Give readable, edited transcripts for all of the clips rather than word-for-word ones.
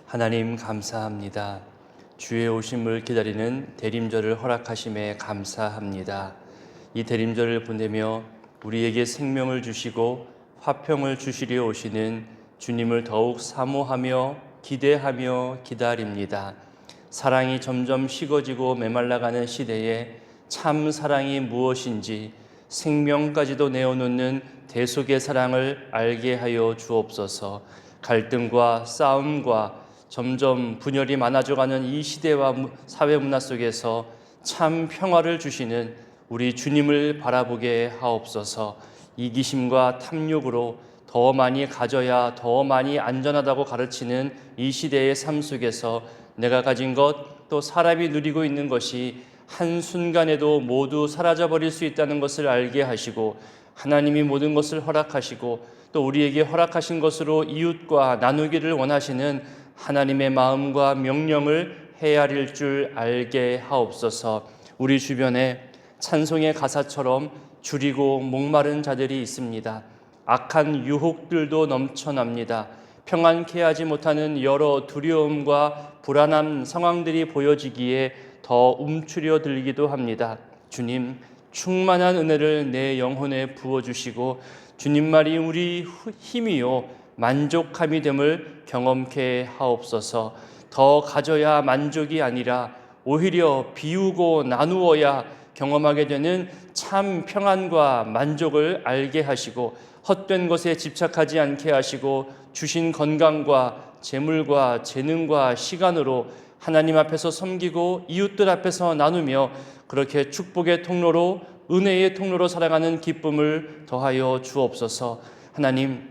하나님 감사합니다. 주의 오심을 기다리는 대림절을 허락하심에 감사합니다. 이 대림절을 보내며 우리에게 생명을 주시고 화평을 주시려 오시는 주님을 더욱 사모하며 기대하며 기다립니다. 사랑이 점점 식어지고 메말라가는 시대에 참 사랑이 무엇인지 생명까지도 내어놓는 대속의 사랑을 알게 하여 주옵소서. 갈등과 싸움과 점점 분열이 많아져가는 이 시대와 사회 문화 속에서 참 평화를 주시는 우리 주님을 바라보게 하옵소서. 이기심과 탐욕으로 더 많이 가져야 더 많이 안전하다고 가르치는 이 시대의 삶 속에서 내가 가진 것, 또 사람이 누리고 있는 것이 한순간에도 모두 사라져버릴 수 있다는 것을 알게 하시고, 하나님이 모든 것을 허락하시고 또 우리에게 허락하신 것으로 이웃과 나누기를 원하시는 하나님의 마음과 명령을 헤아릴 줄 알게 하옵소서. 우리 주변에 찬송의 가사처럼 줄이고 목마른 자들이 있습니다. 악한 유혹들도 넘쳐납니다. 평안케 하지 못하는 여러 두려움과 불안한 상황들이 보여지기에 더 움츠려 들기도 합니다. 주님, 충만한 은혜를 내 영혼에 부어주시고 주님 말이 우리 힘이요 만족함이 됨을 경험케 하옵소서. 더 가져야 만족이 아니라 오히려 비우고 나누어야 경험하게 되는 참 평안과 만족을 알게 하시고, 헛된 것에 집착하지 않게 하시고, 주신 건강과 재물과 재능과 시간으로 하나님 앞에서 섬기고 이웃들 앞에서 나누며 그렇게 축복의 통로로, 은혜의 통로로 살아가는 기쁨을 더하여 주옵소서. 하나님,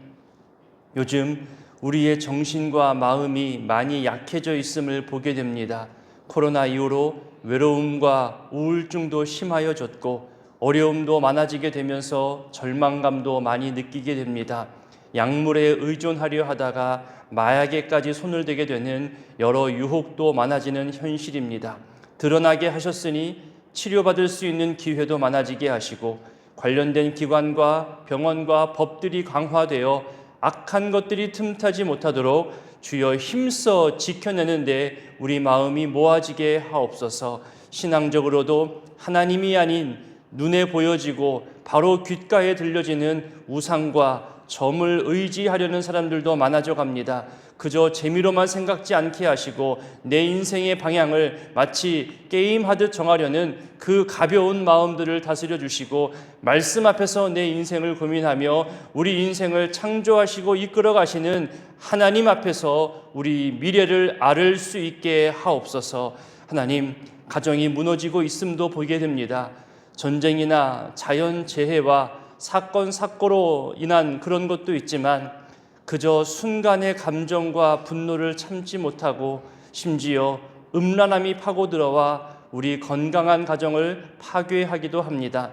요즘 우리의 정신과 마음이 많이 약해져 있음을 보게 됩니다. 코로나 이후로 외로움과 우울증도 심하여졌고 어려움도 많아지게 되면서 절망감도 많이 느끼게 됩니다. 약물에 의존하려 하다가 마약에까지 손을 대게 되는 여러 유혹도 많아지는 현실입니다. 드러나게 하셨으니 치료받을 수 있는 기회도 많아지게 하시고, 관련된 기관과 병원과 법들이 강화되어 악한 것들이 틈타지 못하도록 주여 힘써 지켜내는데 우리 마음이 모아지게 하옵소서. 신앙적으로도 하나님이 아닌 눈에 보여지고 바로 귓가에 들려지는 우상과 점을 의지하려는 사람들도 많아져 갑니다. 그저 재미로만 생각지 않게 하시고 내 인생의 방향을 마치 게임하듯 정하려는 그 가벼운 마음들을 다스려 주시고, 말씀 앞에서 내 인생을 고민하며 우리 인생을 창조하시고 이끌어 가시는 하나님 앞에서 우리 미래를 앓을 수 있게 하옵소서. 하나님, 가정이 무너지고 있음도 보게 됩니다. 전쟁이나 자연재해와 사건 사고로 인한 그런 것도 있지만 그저 순간의 감정과 분노를 참지 못하고 심지어 음란함이 파고들어와 우리 건강한 가정을 파괴하기도 합니다.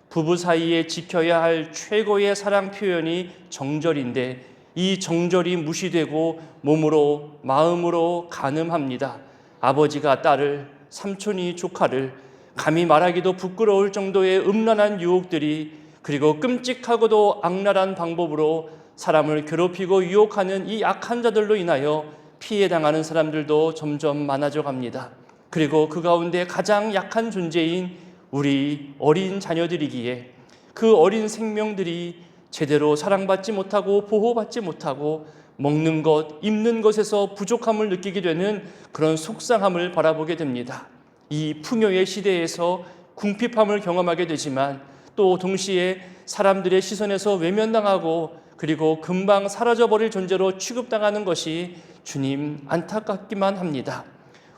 부부 사이에 지켜야 할 최고의 사랑 표현이 정절인데 이 정절이 무시되고 몸으로 마음으로 간음합니다. 아버지가 딸을, 삼촌이 조카를, 감히 말하기도 부끄러울 정도의 음란한 유혹들이, 그리고 끔찍하고도 악랄한 방법으로 사람을 괴롭히고 유혹하는 이 악한 자들로 인하여 피해당하는 사람들도 점점 많아져 갑니다. 그리고 그 가운데 가장 약한 존재인 우리 어린 자녀들이기에 그 어린 생명들이 제대로 사랑받지 못하고 보호받지 못하고 먹는 것, 입는 것에서 부족함을 느끼게 되는 그런 속상함을 바라보게 됩니다. 이 풍요의 시대에서 궁핍함을 경험하게 되지만 또 동시에 사람들의 시선에서 외면당하고 그리고 금방 사라져버릴 존재로 취급당하는 것이 주님 안타깝기만 합니다.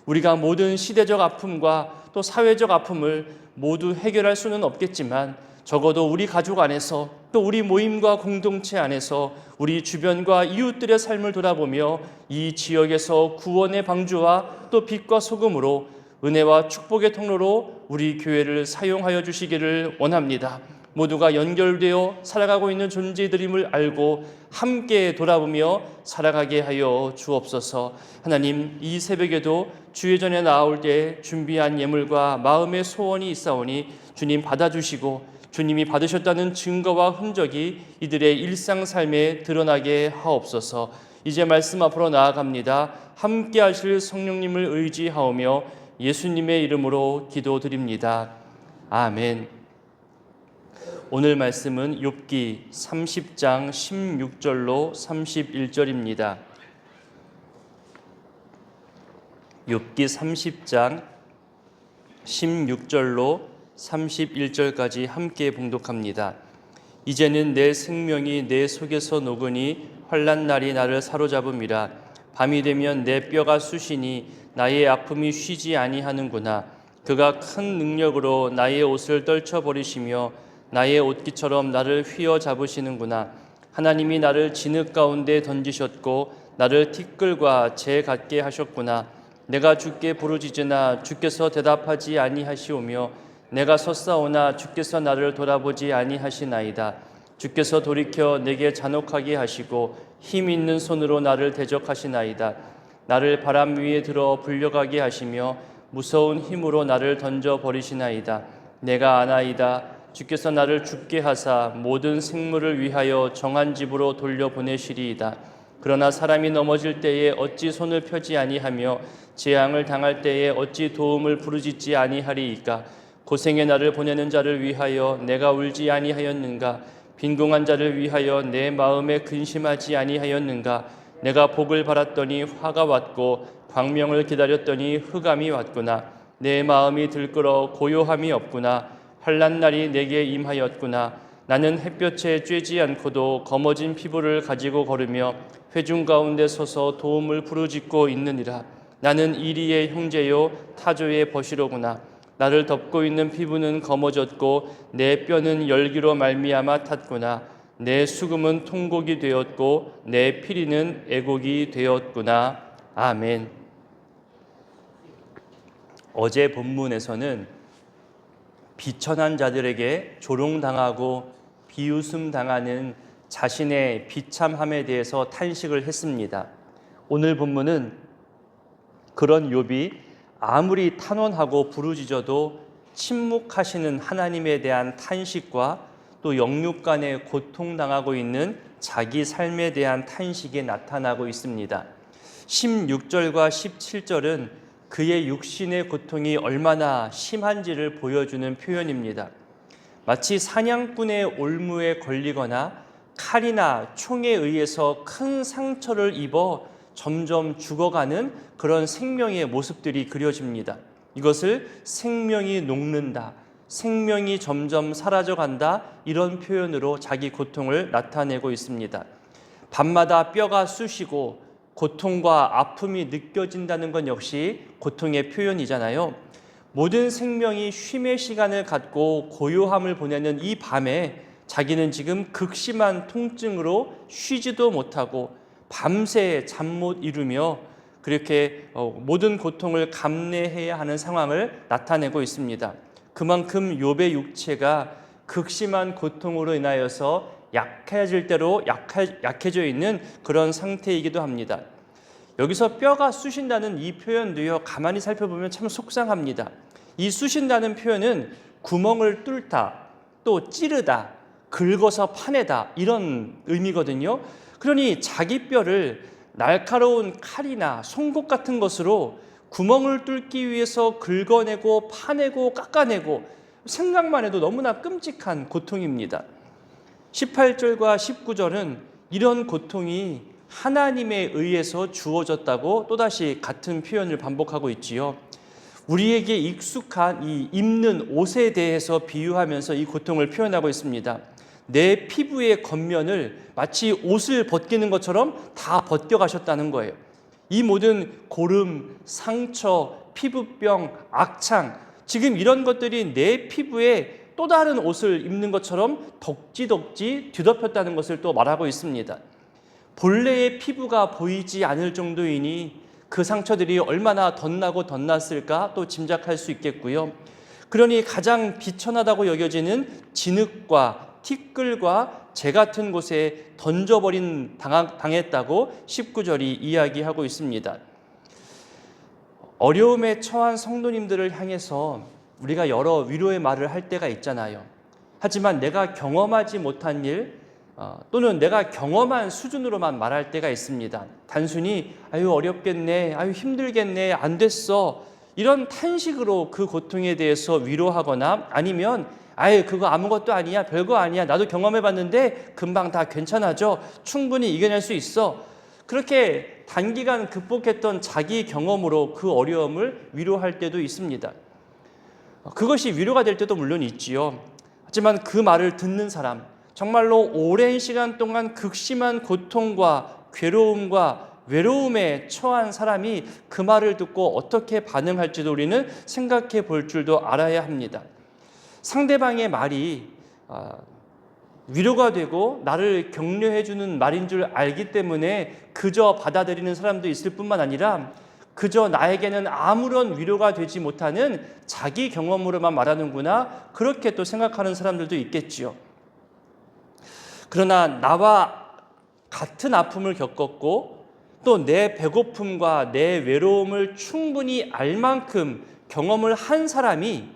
우리가 모든 시대적 아픔과 또 사회적 아픔을 모두 해결할 수는 없겠지만 적어도 우리 가족 안에서 또 우리 모임과 공동체 안에서 우리 주변과 이웃들의 삶을 돌아보며 이 지역에서 구원의 방주와 또 빛과 소금으로 은혜와 축복의 통로로 우리 교회를 사용하여 주시기를 원합니다. 모두가 연결되어 살아가고 있는 존재들임을 알고 함께 돌아보며 살아가게 하여 주옵소서. 하나님, 이 새벽에도 주의 전에 나올 때 준비한 예물과 마음의 소원이 있사오니 주님 받아주시고 주님이 받으셨다는 증거와 흔적이 이들의 일상 삶에 드러나게 하옵소서. 이제 말씀 앞으로 나아갑니다. 함께 하실 성령님을 의지하오며 예수님의 이름으로 기도드립니다. 아멘. 오늘 말씀은 욥기 30장 16절로 31절입니다. 욥기 30장 16절로 31절까지 함께 봉독합니다. 이제는 내 생명이 내 속에서 녹으니 환난 날이 나를 사로잡음이라. 밤이 되면 내 뼈가 쑤시니 나의 아픔이 쉬지 아니하는구나. 그가 큰 능력으로 나의 옷을 떨쳐버리시며 나의 옷깃처럼 나를 휘어잡으시는구나. 하나님이 나를 진흙 가운데 던지셨고 나를 티끌과 재 같게 하셨구나. 내가 주께 부르짖으나 주께서 대답하지 아니하시오며 내가 섰사오나 주께서 나를 돌아보지 아니하시나이다. 주께서 돌이켜 내게 잔혹하게 하시고 힘 있는 손으로 나를 대적하시나이다. 나를 바람 위에 들어 불려가게 하시며 무서운 힘으로 나를 던져버리시나이다. 내가 아나이다. 주께서 나를 죽게 하사 모든 생물을 위하여 정한 집으로 돌려보내시리이다. 그러나 사람이 넘어질 때에 어찌 손을 펴지 아니하며 재앙을 당할 때에 어찌 도움을 부르짖지 아니하리이까. 고생의 나를 보내는 자를 위하여 내가 울지 아니하였는가. 빈궁한 자를 위하여 내 마음에 근심하지 아니하였는가. 내가 복을 바랐더니 화가 왔고 광명을 기다렸더니 흑암이 왔구나. 내 마음이 들끓어 고요함이 없구나. 환난 날이 내게 임하였구나. 나는 햇볕에 쬐지 않고도 검어진 피부를 가지고 걸으며 회중 가운데 서서 도움을 부르짖고 있느니라. 나는 이리의 형제요 타조의 버시로구나. 나를 덮고 있는 피부는 검어졌고 내 뼈는 열기로 말미암아 탔구나. 내 수금은 통곡이 되었고 내 피리는 애곡이 되었구나. 아멘. 어제 본문에서는 비천한 자들에게 조롱당하고 비웃음 당하는 자신의 비참함에 대해서 탄식을 했습니다. 오늘 본문은 그런 욥이 아무리 탄원하고 부르짖어도 침묵하시는 하나님에 대한 탄식과 또 영육간에 고통당하고 있는 자기 삶에 대한 탄식이 나타나고 있습니다. 16절과 17절은 그의 육신의 고통이 얼마나 심한지를 보여주는 표현입니다. 마치 사냥꾼의 올무에 걸리거나 칼이나 총에 의해서 큰 상처를 입어 점점 죽어가는 그런 생명의 모습들이 그려집니다. 이것을 생명이 녹는다, 생명이 점점 사라져간다, 이런 표현으로 자기 고통을 나타내고 있습니다. 밤마다 뼈가 쑤시고 고통과 아픔이 느껴진다는 건 역시 고통의 표현이잖아요. 모든 생명이 쉼의 시간을 갖고 고요함을 보내는 이 밤에 자기는 지금 극심한 통증으로 쉬지도 못하고 밤새 잠 못 이루며 그렇게 모든 고통을 감내해야 하는 상황을 나타내고 있습니다. 그만큼 욥의 육체가 극심한 고통으로 인하여서 약해질 대로 약해져 있는 그런 상태이기도 합니다. 여기서 뼈가 쑤신다는 이 표현도요, 가만히 살펴보면 참 속상합니다. 이 쑤신다는 표현은 구멍을 뚫다, 또 찌르다, 긁어서 파내다, 이런 의미거든요. 그러니 자기 뼈를 날카로운 칼이나 송곳 같은 것으로 구멍을 뚫기 위해서 긁어내고 파내고 깎아내고, 생각만 해도 너무나 끔찍한 고통입니다. 18절과 19절은 이런 고통이 하나님에 의해서 주어졌다고 또다시 같은 표현을 반복하고 있지요. 우리에게 익숙한 이 입는 옷에 대해서 비유하면서 이 고통을 표현하고 있습니다. 내 피부의 겉면을 마치 옷을 벗기는 것처럼 다 벗겨가셨다는 거예요. 이 모든 고름, 상처, 피부병, 악창, 지금 이런 것들이 내 피부에 또 다른 옷을 입는 것처럼 덕지덕지 뒤덮였다는 것을 또 말하고 있습니다. 본래의 피부가 보이지 않을 정도이니 그 상처들이 얼마나 덧나고 덧났을까 또 짐작할 수 있겠고요. 그러니 가장 비천하다고 여겨지는 진흙과 티끌과 재 같은 곳에 당했다고 19절이 이야기하고 있습니다. 어려움에 처한 성도님들을 향해서 우리가 여러 위로의 말을 할 때가 있잖아요. 하지만 내가 경험하지 못한 일, 또는 내가 경험한 수준으로만 말할 때가 있습니다. 단순히 아유 어렵겠네, 아유 힘들겠네, 안 됐어, 이런 탄식으로 그 고통에 대해서 위로하거나, 아니면 아유 그거 아무것도 아니야, 별거 아니야, 나도 경험해봤는데 금방 다 괜찮아져, 충분히 이겨낼 수 있어, 그렇게 단기간 극복했던 자기 경험으로 그 어려움을 위로할 때도 있습니다. 그것이 위로가 될 때도 물론 있지요. 하지만 그 말을 듣는 사람, 정말로 오랜 시간 동안 극심한 고통과 괴로움과 외로움에 처한 사람이 그 말을 듣고 어떻게 반응할지도 우리는 생각해 볼 줄도 알아야 합니다. 상대방의 말이 위로가 되고 나를 격려해 주는 말인 줄 알기 때문에 그저 받아들이는 사람도 있을 뿐만 아니라, 그저 나에게는 아무런 위로가 되지 못하는 자기 경험으로만 말하는구나, 그렇게 또 생각하는 사람들도 있겠지요. 그러나 나와 같은 아픔을 겪었고 또 내 배고픔과 내 외로움을 충분히 알 만큼 경험을 한 사람이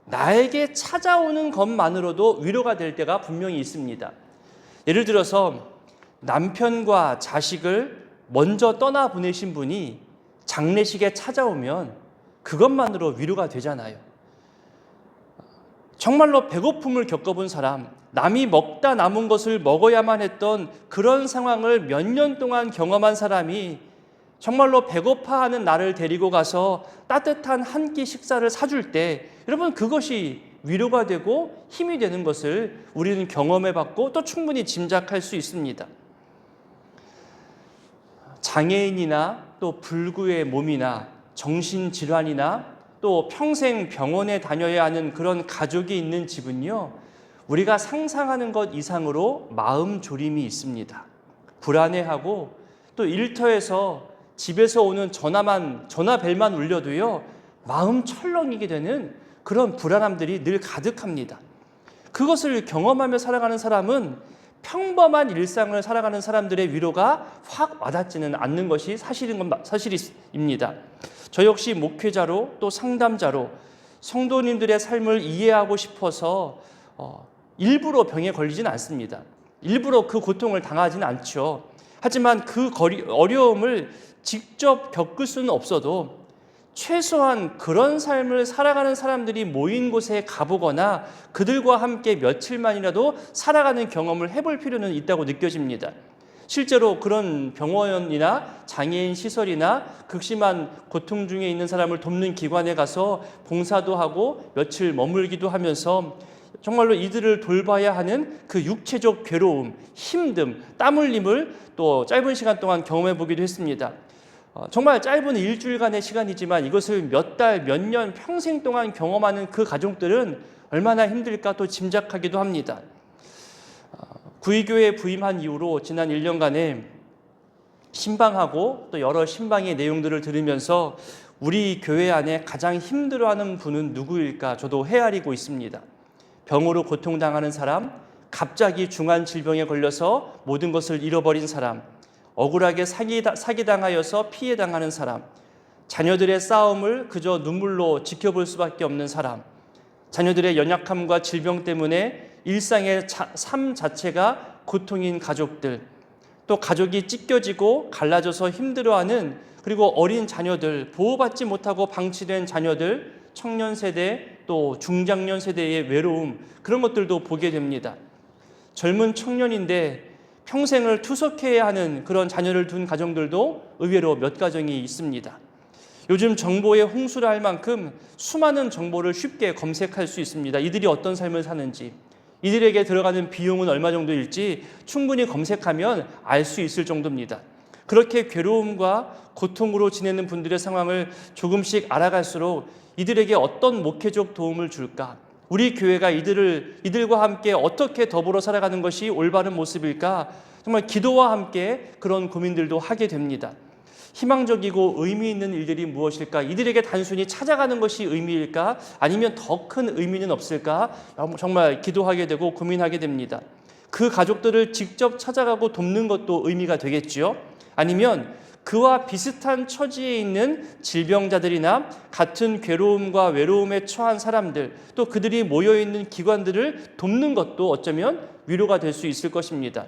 나에게 찾아오는 것만으로도 위로가 될 때가 분명히 있습니다. 예를 들어서 남편과 자식을 먼저 떠나보내신 분이 장례식에 찾아오면 그것만으로 위로가 되잖아요. 정말로 배고픔을 겪어본 사람, 남이 먹다 남은 것을 먹어야만 했던 그런 상황을 몇 년 동안 경험한 사람이 정말로 배고파하는 나를 데리고 가서 따뜻한 한 끼 식사를 사줄 때, 여러분 그것이 위로가 되고 힘이 되는 것을 우리는 경험해봤고 또 충분히 짐작할 수 있습니다. 장애인이나 또 불구의 몸이나 정신질환이나 또 평생 병원에 다녀야 하는 그런 가족이 있는 집은요, 우리가 상상하는 것 이상으로 마음 졸임이 있습니다. 불안해하고 또 일터에서 집에서 오는 전화벨만 울려도요, 마음 철렁이게 되는 그런 불안함들이 늘 가득합니다. 그것을 경험하며 살아가는 사람은 평범한 일상을 살아가는 사람들의 위로가 확 와닿지는 않는 것이 사실입니다. 저 역시 목회자로 또 상담자로 성도님들의 삶을 이해하고 싶어서 일부러 병에 걸리진 않습니다. 일부러 그 고통을 당하지는 않죠. 하지만 그 어려움을 직접 겪을 수는 없어도 최소한 그런 삶을 살아가는 사람들이 모인 곳에 가보거나 그들과 함께 며칠만이라도 살아가는 경험을 해볼 필요는 있다고 느껴집니다. 실제로 그런 병원이나 장애인 시설이나 극심한 고통 중에 있는 사람을 돕는 기관에 가서 봉사도 하고 며칠 머물기도 하면서 정말로 이들을 돌봐야 하는 그 육체적 괴로움, 힘듦, 땀 흘림을 또 짧은 시간 동안 경험해 보기도 했습니다. 정말 짧은 일주일간의 시간이지만 이것을 몇 달, 몇 년, 평생 동안 경험하는 그 가족들은 얼마나 힘들까 또 짐작하기도 합니다. 구의교회에 부임한 이후로 지난 1년간에 신방하고 또 여러 신방의 내용들을 들으면서 우리 교회 안에 가장 힘들어하는 분은 누구일까 저도 헤아리고 있습니다. 병으로 고통당하는 사람, 갑자기 중한 질병에 걸려서 모든 것을 잃어버린 사람, 억울하게 사기당하여서 피해당하는 사람, 자녀들의 싸움을 그저 눈물로 지켜볼 수밖에 없는 사람, 자녀들의 연약함과 질병 때문에 일상의 삶 자체가 고통인 가족들, 또 가족이 찢겨지고 갈라져서 힘들어하는, 그리고 어린 자녀들, 보호받지 못하고 방치된 자녀들, 청년 세대 또 중장년 세대의 외로움, 그런 것들도 보게 됩니다. 젊은 청년인데 평생을 투석해야 하는 그런 자녀를 둔 가정들도 의외로 몇 가정이 있습니다. 요즘 정보의 홍수라 할 만큼 수많은 정보를 쉽게 검색할 수 있습니다. 이들이 어떤 삶을 사는지, 이들에게 들어가는 비용은 얼마 정도일지 충분히 검색하면 알 수 있을 정도입니다. 그렇게 괴로움과 고통으로 지내는 분들의 상황을 조금씩 알아갈수록 이들에게 어떤 목회적 도움을 줄까? 우리 교회가 이들과 함께 어떻게 더불어 살아가는 것이 올바른 모습일까? 정말 기도와 함께 그런 고민들도 하게 됩니다. 희망적이고 의미 있는 일들이 무엇일까? 이들에게 단순히 찾아가는 것이 의미일까? 아니면 더 큰 의미는 없을까? 정말 기도하게 되고 고민하게 됩니다. 그 가족들을 직접 찾아가고 돕는 것도 의미가 되겠지요? 아니면 그와 비슷한 처지에 있는 질병자들이나 같은 괴로움과 외로움에 처한 사람들, 또 그들이 모여있는 기관들을 돕는 것도 어쩌면 위로가 될 수 있을 것입니다.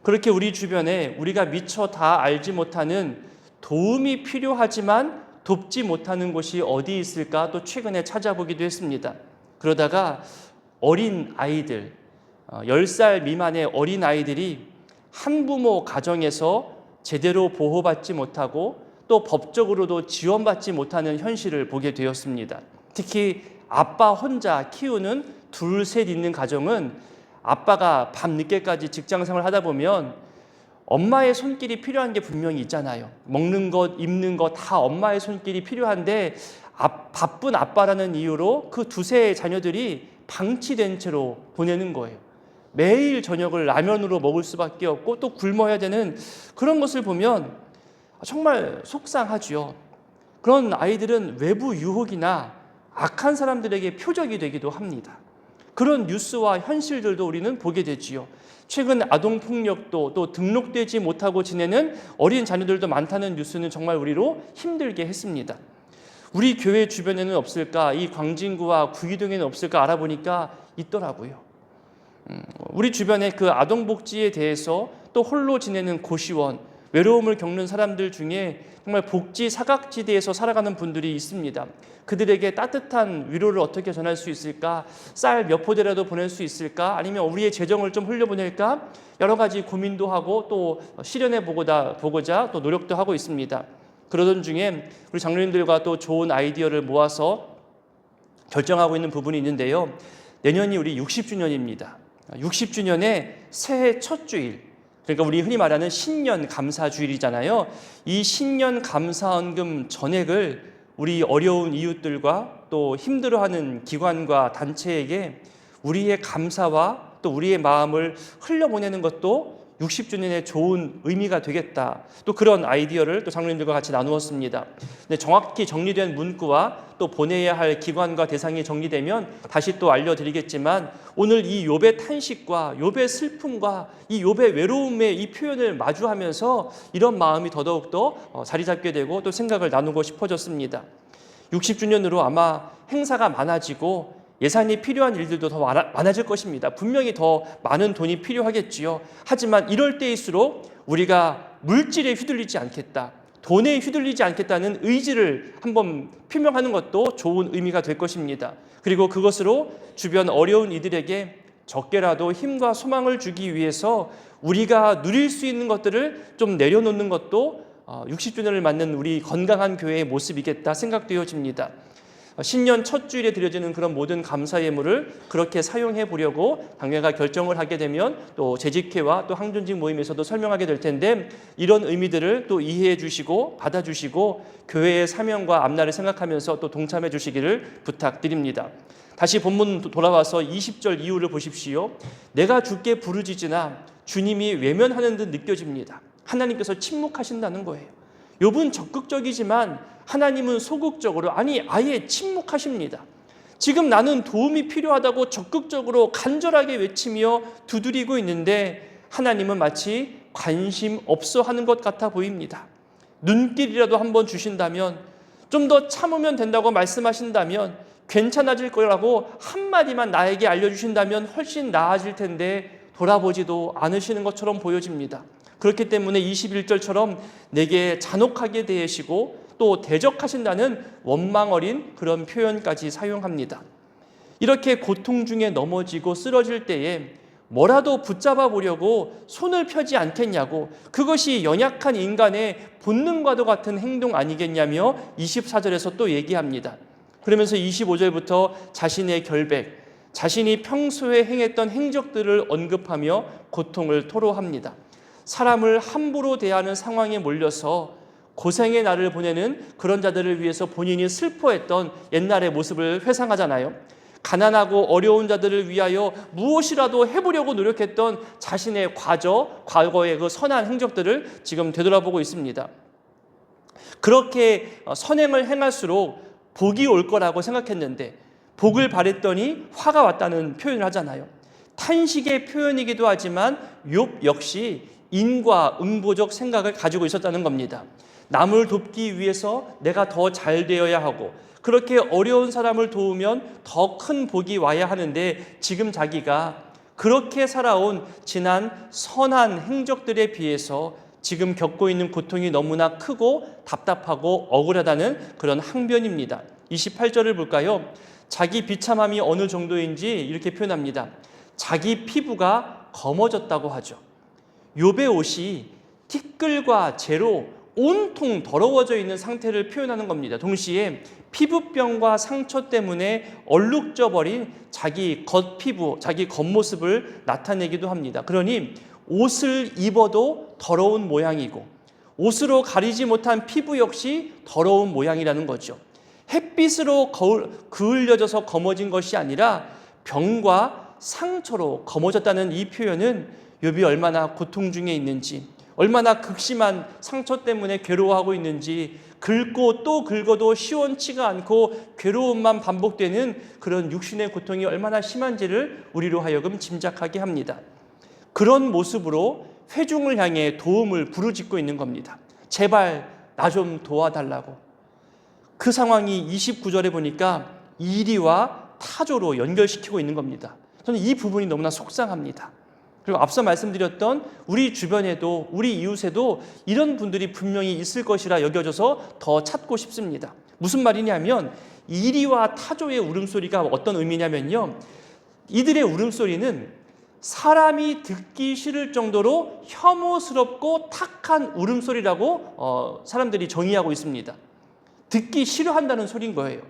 그렇게 우리 주변에 우리가 미처 다 알지 못하는 도움이 필요하지만 돕지 못하는 곳이 어디 있을까 또 최근에 찾아보기도 했습니다. 그러다가 어린 아이들, 10살 미만의 어린 아이들이 한부모 가정에서 제대로 보호받지 못하고 또 법적으로도 지원받지 못하는 현실을 보게 되었습니다. 특히 아빠 혼자 키우는 둘, 셋 있는 가정은 아빠가 밤늦게까지 직장생활을 하다 보면 엄마의 손길이 필요한 게 분명히 있잖아요. 먹는 것, 입는 것 다 엄마의 손길이 필요한데 바쁜 아빠라는 이유로 그 두세 자녀들이 방치된 채로 보내는 거예요. 매일 저녁을 라면으로 먹을 수밖에 없고 또 굶어야 되는 그런 것을 보면 정말 속상하죠. 그런 아이들은 외부 유혹이나 악한 사람들에게 표적이 되기도 합니다. 그런 뉴스와 현실들도 우리는 보게 되지요. 최근 아동폭력도 또 등록되지 못하고 지내는 어린 자녀들도 많다는 뉴스는 정말 우리로 힘들게 했습니다. 우리 교회 주변에는 없을까? 이 광진구와 구이동에는 없을까? 알아보니까 있더라고요. 우리 주변에 그 아동복지에 대해서 또 홀로 지내는 고시원, 외로움을 겪는 사람들 중에 정말 복지 사각지대에서 살아가는 분들이 있습니다. 그들에게 따뜻한 위로를 어떻게 전할 수 있을까? 쌀 몇 포대라도 보낼 수 있을까? 아니면 우리의 재정을 좀 흘려보낼까? 여러 가지 고민도 하고 또 실현해 보고자 또 노력도 하고 있습니다. 그러던 중에 우리 장로님들과 또 좋은 아이디어를 모아서 결정하고 있는 부분이 있는데요. 내년이 우리 60주년입니다. 60주년의 새해 첫 주일, 그러니까 우리 흔히 말하는 신년 감사주일이잖아요. 이 신년 감사헌금 전액을 우리 어려운 이웃들과 또 힘들어하는 기관과 단체에게 우리의 감사와 또 우리의 마음을 흘려보내는 것도 60주년의 좋은 의미가 되겠다. 또 그런 아이디어를 또 장로님들과 같이 나누었습니다. 근데 정확히 정리된 문구와 또 보내야 할 기관과 대상이 정리되면 다시 또 알려드리겠지만 오늘 이 욥의 탄식과 욥의 슬픔과 이 욥의 외로움의 이 표현을 마주하면서 이런 마음이 더더욱더 자리 잡게 되고 또 생각을 나누고 싶어졌습니다. 60주년으로 아마 행사가 많아지고 예산이 필요한 일들도 더 많아질 것입니다. 분명히 더 많은 돈이 필요하겠지요. 하지만 이럴 때일수록 우리가 물질에 휘둘리지 않겠다, 돈에 휘둘리지 않겠다는 의지를 한번 표명하는 것도 좋은 의미가 될 것입니다. 그리고 그것으로 주변 어려운 이들에게 적게라도 힘과 소망을 주기 위해서 우리가 누릴 수 있는 것들을 좀 내려놓는 것도 60주년을 맞는 우리 건강한 교회의 모습이겠다 생각되어집니다. 신년 첫 주일에 드려지는 그런 모든 감사 예물을 그렇게 사용해 보려고 당회가 결정을 하게 되면 또 재직회와 또 항존직 모임에서도 설명하게 될 텐데 이런 의미들을 또 이해해 주시고 받아주시고 교회의 사명과 앞날을 생각하면서 또 동참해 주시기를 부탁드립니다. 다시 본문 돌아와서 20절 이후를 보십시오. 내가 주께 부르짖으나 주님이 외면하는 듯 느껴집니다. 하나님께서 침묵하신다는 거예요. 욥은 적극적이지만 하나님은 소극적으로, 아니 아예 침묵하십니다. 지금 나는 도움이 필요하다고 적극적으로 간절하게 외치며 두드리고 있는데 하나님은 마치 관심 없어 하는 것 같아 보입니다. 눈길이라도 한번 주신다면, 좀 더 참으면 된다고 말씀하신다면, 괜찮아질 거라고 한마디만 나에게 알려주신다면 훨씬 나아질 텐데 돌아보지도 않으시는 것처럼 보여집니다. 그렇기 때문에 21절처럼 내게 잔혹하게 대하시고 또 대적하신다는 원망 어린 그런 표현까지 사용합니다. 이렇게 고통 중에 넘어지고 쓰러질 때에 뭐라도 붙잡아 보려고 손을 펴지 않겠냐고, 그것이 연약한 인간의 본능과도 같은 행동 아니겠냐며 24절에서 또 얘기합니다. 그러면서 25절부터 자신의 결백, 자신이 평소에 행했던 행적들을 언급하며 고통을 토로합니다. 사람을 함부로 대하는 상황에 몰려서 고생의 날을 보내는 그런 자들을 위해서 본인이 슬퍼했던 옛날의 모습을 회상하잖아요. 가난하고 어려운 자들을 위하여 무엇이라도 해보려고 노력했던 자신의 과거의 그 선한 행적들을 지금 되돌아보고 있습니다. 그렇게 선행을 행할수록 복이 올 거라고 생각했는데 복을 바랬더니 화가 왔다는 표현을 하잖아요. 탄식의 표현이기도 하지만 욥 역시 인과응보적 생각을 가지고 있었다는 겁니다. 남을 돕기 위해서 내가 더 잘 되어야 하고, 그렇게 어려운 사람을 도우면 더 큰 복이 와야 하는데, 지금 자기가 그렇게 살아온 지난 선한 행적들에 비해서 지금 겪고 있는 고통이 너무나 크고 답답하고 억울하다는 그런 항변입니다. 28절을 볼까요? 자기 비참함이 어느 정도인지 이렇게 표현합니다. 자기 피부가 검어졌다고 하죠. 욥의 옷이 티끌과 재로 온통 더러워져 있는 상태를 표현하는 겁니다. 동시에 피부병과 상처 때문에 얼룩져 버린 자기 겉피부, 자기 겉모습을 나타내기도 합니다. 그러니 옷을 입어도 더러운 모양이고, 옷으로 가리지 못한 피부 역시 더러운 모양이라는 거죠. 햇빛으로 그을려져서 검어진 것이 아니라 병과 상처로 검어졌다는 이 표현은 욥이 얼마나 고통 중에 있는지, 얼마나 극심한 상처 때문에 괴로워하고 있는지, 긁고 또 긁어도 시원치가 않고 괴로움만 반복되는 그런 육신의 고통이 얼마나 심한지를 우리로 하여금 짐작하게 합니다. 그런 모습으로 회중을 향해 도움을 부르짖고 있는 겁니다. 제발 나 좀 도와달라고. 그 상황이 29절에 보니까 이리와 타조로 연결시키고 있는 겁니다. 저는 이 부분이 너무나 속상합니다. 그리고 앞서 말씀드렸던 우리 주변에도, 우리 이웃에도 이런 분들이 분명히 있을 것이라 여겨져서 더 찾고 싶습니다. 무슨 말이냐면, 이리와 타조의 울음소리가 어떤 의미냐면요, 이들의 울음소리는 사람이 듣기 싫을 정도로 혐오스럽고 탁한 울음소리라고 사람들이 정의하고 있습니다. 듣기 싫어한다는 소리인 거예요.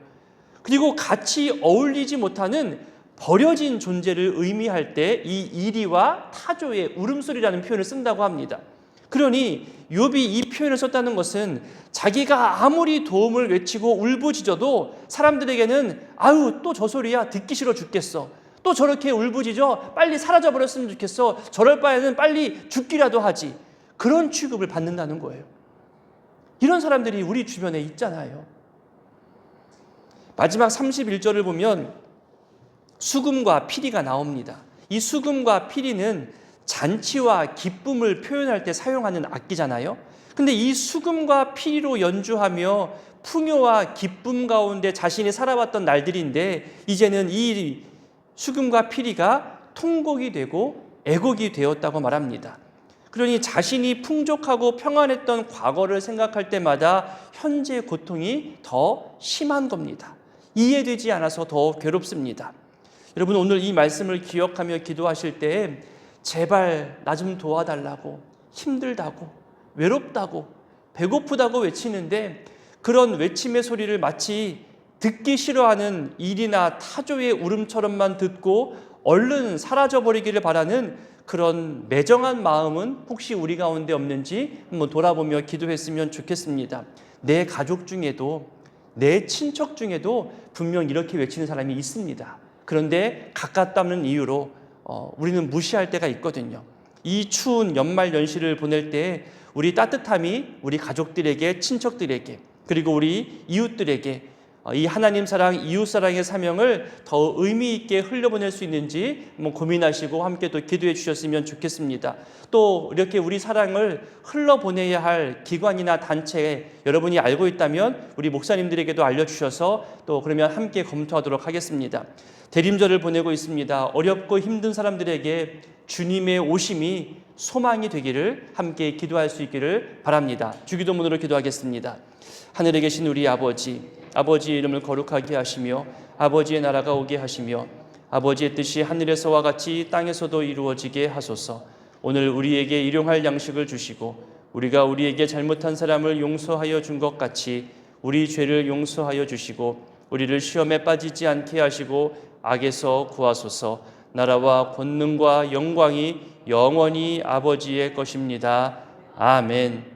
그리고 같이 어울리지 못하는 버려진 존재를 의미할 때 이 이리와 타조의 울음소리라는 표현을 쓴다고 합니다. 그러니 욥이 이 표현을 썼다는 것은 자기가 아무리 도움을 외치고 울부짖어도 사람들에게는 아유 또 저 소리야, 듣기 싫어 죽겠어, 또 저렇게 울부짖어, 빨리 사라져버렸으면 좋겠어, 저럴 바에는 빨리 죽기라도 하지, 그런 취급을 받는다는 거예요. 이런 사람들이 우리 주변에 있잖아요. 마지막 31절을 보면 수금과 피리가 나옵니다. 이 수금과 피리는 잔치와 기쁨을 표현할 때 사용하는 악기잖아요. 근데 이 수금과 피리로 연주하며 풍요와 기쁨 가운데 자신이 살아왔던 날들인데, 이제는 이 수금과 피리가 통곡이 되고 애곡이 되었다고 말합니다. 그러니 자신이 풍족하고 평안했던 과거를 생각할 때마다 현재 고통이 더 심한 겁니다. 이해되지 않아서 더 괴롭습니다. 여러분, 오늘 이 말씀을 기억하며 기도하실 때 제발 나 좀 도와달라고, 힘들다고, 외롭다고, 배고프다고 외치는데, 그런 외침의 소리를 마치 듣기 싫어하는 일이나 타조의 울음처럼만 듣고 얼른 사라져버리기를 바라는 그런 매정한 마음은 혹시 우리 가운데 없는지 한번 돌아보며 기도했으면 좋겠습니다. 내 가족 중에도, 내 친척 중에도 분명 이렇게 외치는 사람이 있습니다. 그런데 가깝다는 이유로 우리는 무시할 때가 있거든요. 이 추운 연말 연시를 보낼 때 우리 따뜻함이 우리 가족들에게, 친척들에게, 그리고 우리 이웃들에게 이 하나님 사랑, 이웃 사랑의 사명을 더 의미 있게 흘려보낼 수 있는지 고민하시고 함께 또 기도해 주셨으면 좋겠습니다. 또 이렇게 우리 사랑을 흘러보내야 할 기관이나 단체에 여러분이 알고 있다면 우리 목사님들에게도 알려주셔서 또 그러면 함께 검토하도록 하겠습니다. 대림절을 보내고 있습니다. 어렵고 힘든 사람들에게 주님의 오심이 소망이 되기를 함께 기도할 수 있기를 바랍니다. 주기도문으로 기도하겠습니다. 하늘에 계신 우리 아버지, 아버지의 이름을 거룩하게 하시며 아버지의 나라가 오게 하시며 아버지의 뜻이 하늘에서와 같이 땅에서도 이루어지게 하소서. 오늘 우리에게 일용할 양식을 주시고 우리가 우리에게 잘못한 사람을 용서하여 준 것 같이 우리 죄를 용서하여 주시고 우리를 시험에 빠지지 않게 하시고 악에서 구하소서. 나라와 권능과 영광이 영원히 아버지의 것입니다. 아멘.